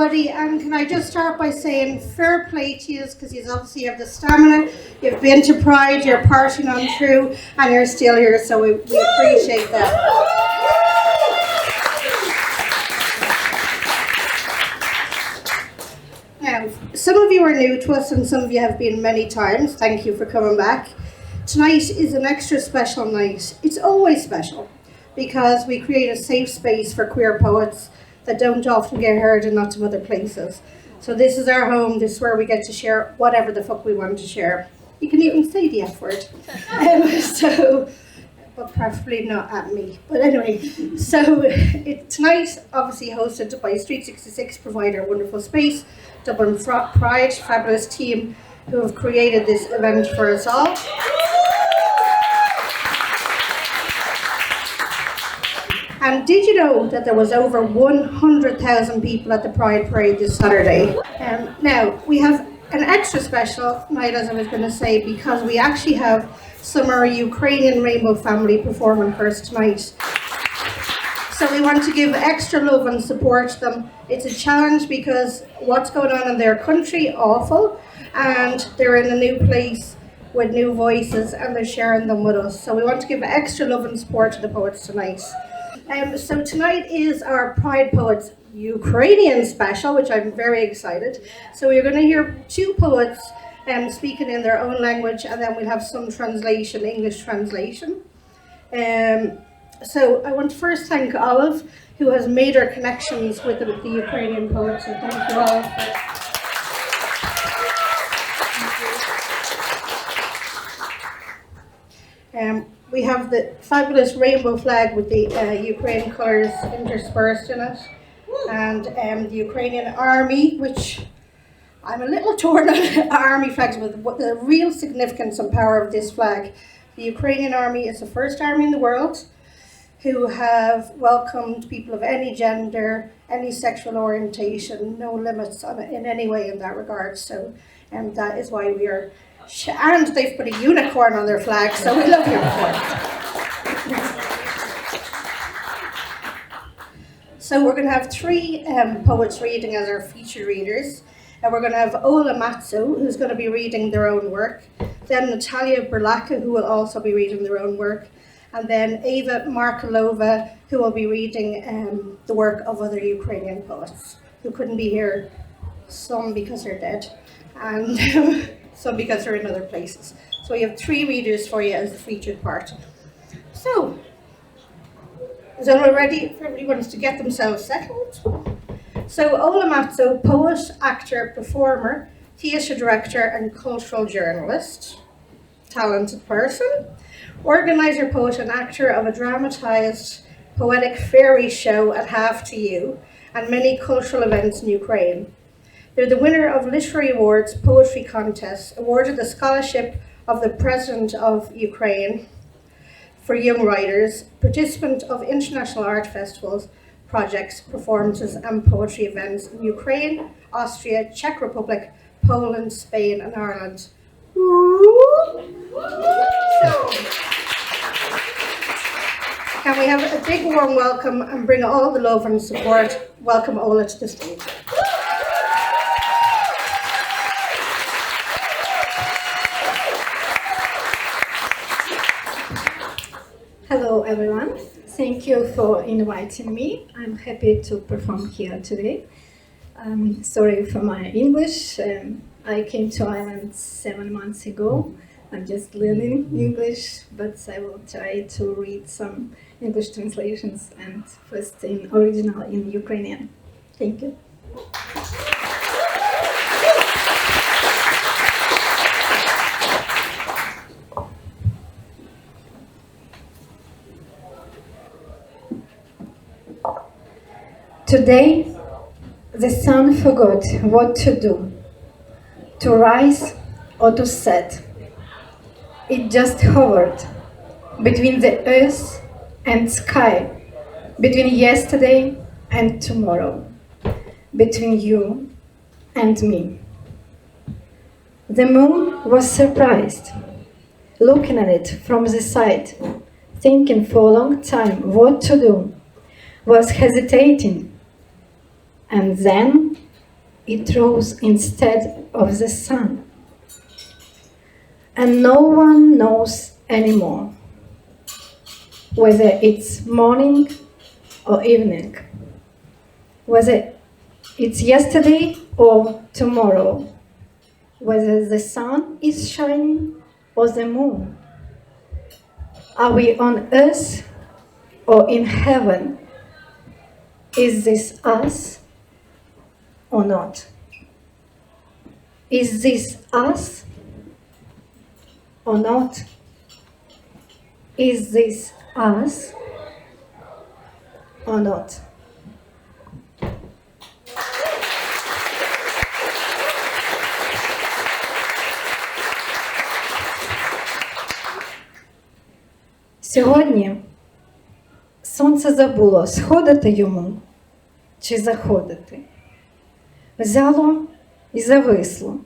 everybody, and can I just start by saying fair play to you, because you obviously have the stamina, you've been to Pride, you're partying on through, and you're still here, so we appreciate that. Now, some of you are new to us and some of you have been many times. Thank you for coming back. Tonight is an extra special night. It's always special because we create a safe space for queer poets that don't often get heard in lots of other places. So this is our home. This is where we get to share whatever the fuck we want to share. You can even say the F word. But preferably not at me. But anyway, so tonight, obviously hosted by Street 66, provide our wonderful space, Dublin Pride, fabulous team who have created this event for us all. And did you know that there was over 100,000 people at the Pride Parade this Saturday? Now, we have an extra special night, as I was going to say, because we actually have some of our Ukrainian Rainbow family performing for us tonight. So we want to give extra love and support to them. It's a challenge because what's going on in their country, awful, and they're in a new place with new voices and they're sharing them with us. So we want to give extra love and support to the poets tonight. So tonight is our Pride Poets Ukrainian special, which I'm very excited. So we're going to hear two poets speaking in their own language, and then we'll have some translation, English translation. So I want to first thank Olive, who has made our connections with the Ukrainian poets. So thank you, Olive. We have the fabulous rainbow flag with the Ukrainian colours interspersed in it, and the Ukrainian army, which I'm a little torn on army flags, but the real significance and power of this flag. The Ukrainian army is the first army in the world who have welcomed people of any gender, any sexual orientation, no limits on it in any way in that regard. So, and that is why we are. And they've put a unicorn on their flag, so we love unicorns. So we're going to have three poets reading as our featured readers. And we're going to have Ola Matsu, who's going to be reading their own work. Then Natalia Berlaka, who will also be reading their own work. And then Eva Markalova, who will be reading the work of other Ukrainian poets who couldn't be here, some because they're dead, and some because they're in other places. So we have three readers for you as the featured part. So, is everyone ready? If everybody wants to get themselves settled. So Ola Matsu, poet, actor, performer, theatre director and cultural journalist, talented person, organiser, poet and actor of a dramatised poetic fairy show at Half to You and many cultural events in Ukraine. They're the winner of literary awards, poetry contests, awarded the scholarship of the President of Ukraine for young writers, participant of international art festivals, projects, performances and poetry events in Ukraine, Austria, Czech Republic, Poland, Spain and Ireland. So, can we have a big warm welcome and bring all the love and support? Welcome Ola to the stage. Hello everyone, thank you for inviting me. I'm happy to perform here today. Sorry for my English. I came to Ireland 7 months ago. I'm just learning English, but I will try to read some English translations and first in original in Ukrainian. Thank you. Today, the sun forgot what to do, to rise or to set. It just hovered between the earth and sky, between yesterday and tomorrow, between you and me. The moon was surprised, looking at it from the side, thinking for a long time what to do, was hesitating. And then it rose instead of the sun. And no one knows anymore whether it's morning or evening, whether it's yesterday or tomorrow, whether the sun is shining or the moon. Are we on earth or in heaven? Is this us or not? Is this us or not? Is this us or not? Сьогодні сонце забуло, сходити йому чи заходити. Взяло і зависло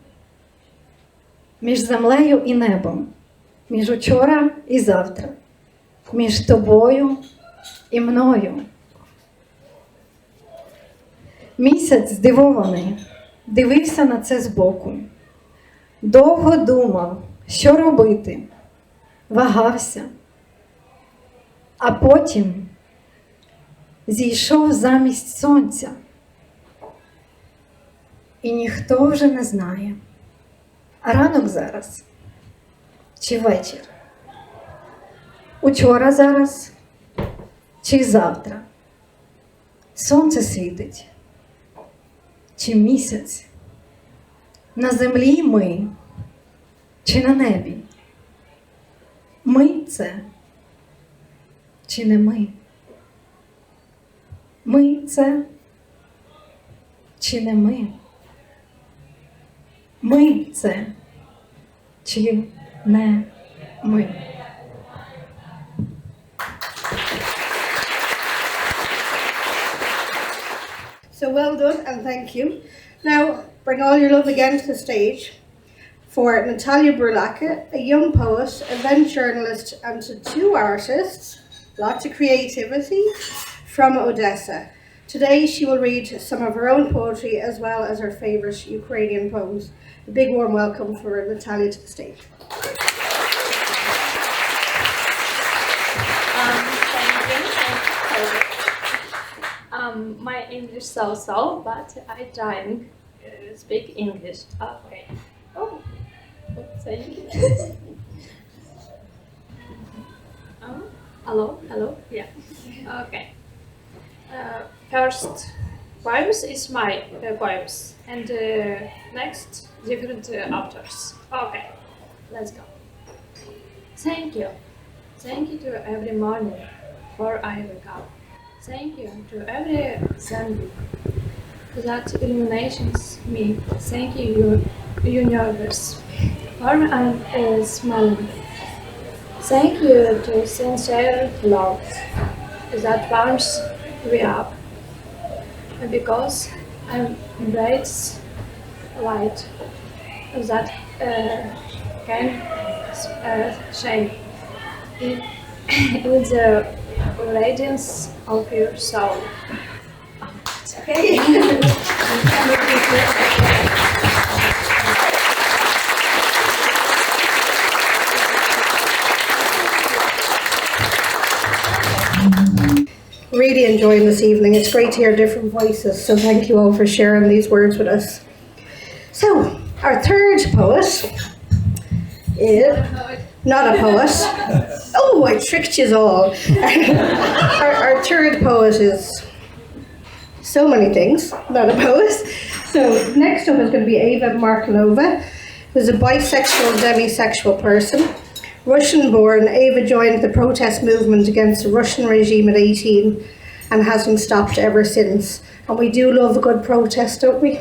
між землею і небом, між учора і завтра, між тобою і мною. Місяць здивований дивився на це збоку. Довго думав, що робити, вагався. А потім зійшов замість сонця. І ніхто вже не знає, ранок зараз чи вечір, учора зараз чи завтра, сонце світить чи місяць, на землі ми чи на небі. Ми це чи не ми? Ми це чи не ми? Ми це чи не ми? So well done and thank you. Now bring all your love again to the stage for Natalia Burlaka, a young poet, event journalist and to two artists, lots of creativity, from Odessa. Today she will read some of her own poetry as well as her favourite Ukrainian poems. A big warm welcome for Natalia to the stage. My English so-so, but I try to speak English. Okay. Oh, thank you. Hello, yeah. Okay. First poems is my poems, and next different authors. Okay, let's go. Thank you to every morning before I wake up. Thank you to every Sunday that illuminates me. Thank you, universe, for smiling. Thank you to sincere love that warms me up, because I embrace light that can shine in the radiance of your soul. Okay. Really enjoying this evening. It's great to hear different voices, so thank you all for sharing these words with us. So, our third poet is not a poet. Oh, I tricked you all. Our third poet is so many things, not a poet. So next up is going to be Eva Markelova, who's a bisexual, demisexual person. Russian-born, Eva joined the protest movement against the Russian regime at 18 and hasn't stopped ever since. And we do love a good protest, don't we?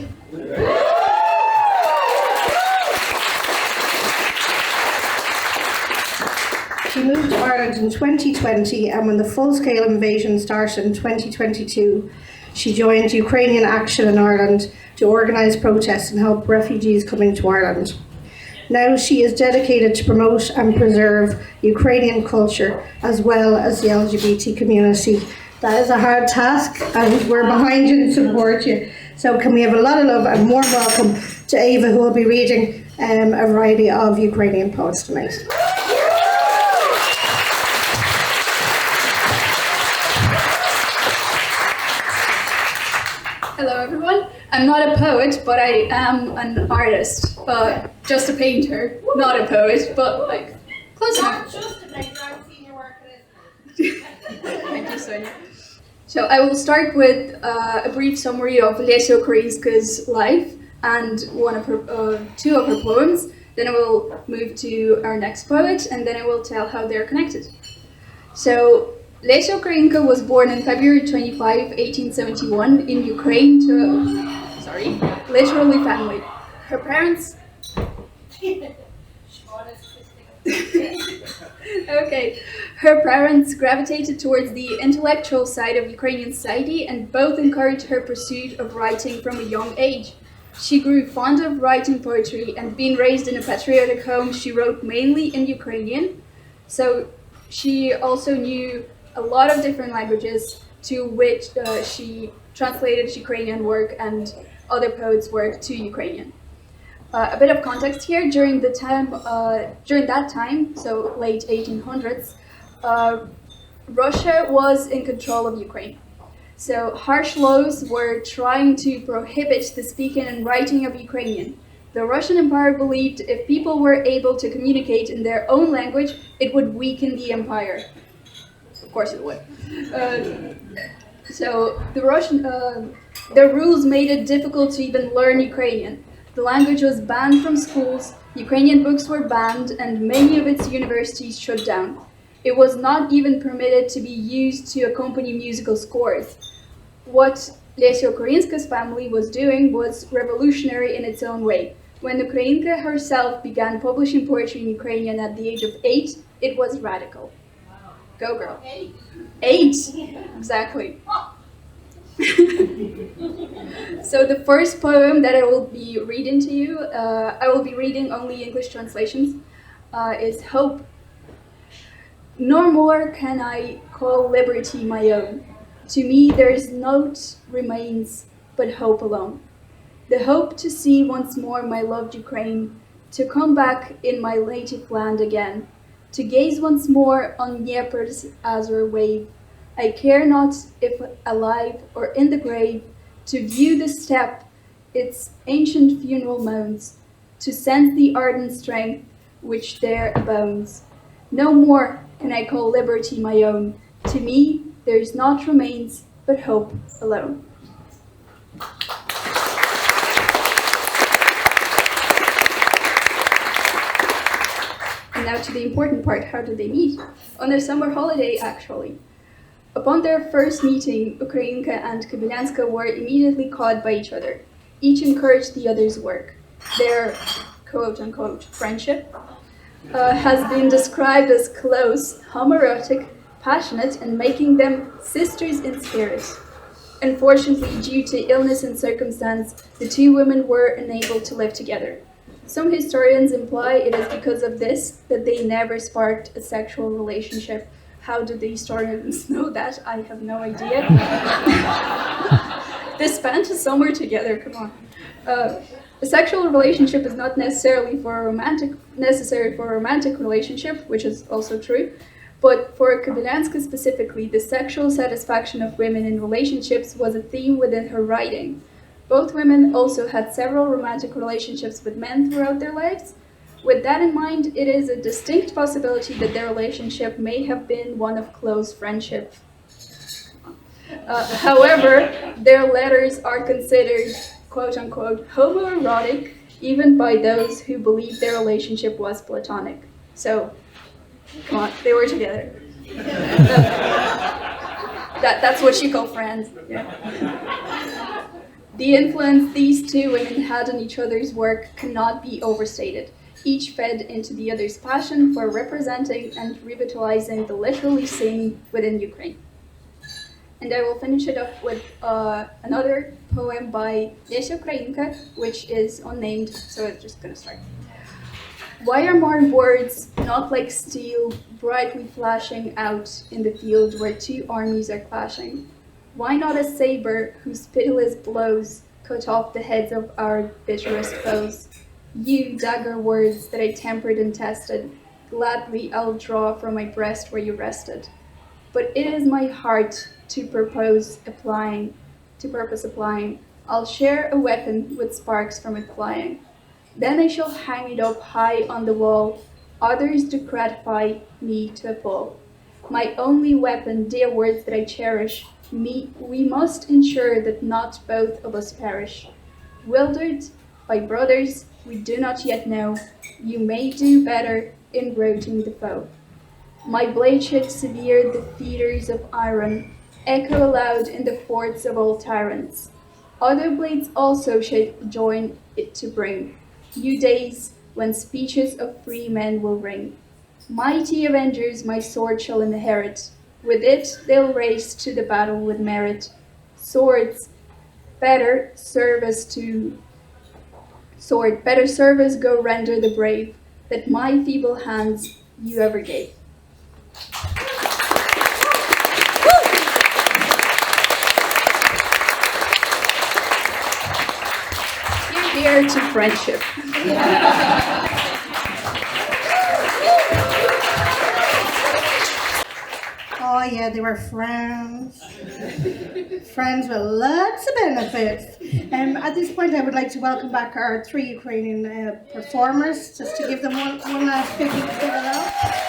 She moved to Ireland in 2020, and when the full-scale invasion started in 2022, she joined Ukrainian Action in Ireland to organise protests and help refugees coming to Ireland. Now she is dedicated to promote and preserve Ukrainian culture as well as the LGBT community. That is a hard task, and we're behind you and support you. So can we have a lot of love and warm welcome to Ava, who will be reading a variety of Ukrainian poets tonight. Hello everyone. I'm not a poet, but I am an artist. Just a painter, not a poet, but like close enough. Just a painter, I've seen your work. Thank you, Sonia. So I will start with a brief summary of Ukrainska's life and two of her poems. Then I will move to our next poet, and then I will tell how they're connected. So Ukrainka was born on February 25, 1871 in Ukraine to literally family. Her parents... Okay. Her parents gravitated towards the intellectual side of Ukrainian society and both encouraged her pursuit of writing from a young age. She grew fond of writing poetry, and being raised in a patriotic home, she wrote mainly in Ukrainian. So she also knew a lot of different languages, to which she translated Ukrainian work and other poets' work to Ukrainian. A bit of context here: during that time, so late 1800s, Russia was in control of Ukraine. So harsh laws were trying to prohibit the speaking and writing of Ukrainian. The Russian Empire believed if people were able to communicate in their own language, it would weaken the empire. Of course it would. So their rules made it difficult to even learn Ukrainian. The language was banned from schools, Ukrainian books were banned, and many of its universities shut down. It was not even permitted to be used to accompany musical scores. What Ukrainska's family was doing was revolutionary in its own way. When Ukrainka herself began publishing poetry in Ukrainian at the age of 8, it was radical. Wow. Go girl. 8! Exactly. So the first poem that I will be reading to you, I will be reading only English translations, is Hope. No more can I call liberty my own. To me there's naught remains but hope alone. The hope to see once more my loved Ukraine, to come back in my native land again, to gaze once more on Dnieper's azure wave. I care not if alive or in the grave, to view the steppe, its ancient funeral moans, to sense the ardent strength which there abounds. No more can I call liberty my own. To me, there is naught remains but hope alone. And now to the important part, how did they meet? On their summer holiday, actually. Upon their first meeting, Ukrainka and Kobylanska were immediately caught by each other. Each encouraged the other's work. Their quote-unquote friendship has been described as close, homoerotic, passionate, and making them sisters in spirit. Unfortunately, due to illness and circumstance, the two women were unable to live together. Some historians imply it is because of this that they never sparked a sexual relationship. How do the historians know that? I have no idea. They spent a summer together, come on. A sexual relationship is not necessary for a romantic relationship, which is also true, but for Kobylanska specifically, the sexual satisfaction of women in relationships was a theme within her writing. Both women also had several romantic relationships with men throughout their lives. With that in mind, it is a distinct possibility that their relationship may have been one of close friendship. However, their letters are considered quote-unquote homoerotic even by those who believe their relationship was platonic. So, come on, they were together. That's what she called friends. Yeah. The influence these two women had on each other's work cannot be overstated. Each fed into the other's passion for representing and revitalizing the literary scene within Ukraine. And I will finish it up with another poem by Ukrainka, which is unnamed, so it's just gonna start. Why are my words not like steel, brightly flashing out in the field where two armies are clashing? Why not a saber whose pitiless blows cut off the heads of our bitterest foes. You dagger words that I tempered and tested, gladly I'll draw from my breast where you rested. But it is my heart to purpose applying. I'll share a weapon with sparks from it flying. Then I shall hang it up high on the wall, others to gratify, me to appall. My only weapon, dear words that I cherish, we must ensure that not both of us perish. Wildered by brothers we do not yet know, you may do better in routing the foe. My blade should sever the fetters of iron, echo aloud in the forts of all tyrants. Other blades also should join it to bring you days when speeches of free men will ring. Mighty avengers my sword shall inherit, with it they'll race to the battle with merit. Better service go render the brave, that my feeble hands you ever gave. Here to friendship. Oh yeah, they were friends. Friends with lots of benefits. At this point, I would like to welcome back our 3 Ukrainian performers, just to give them one last big round.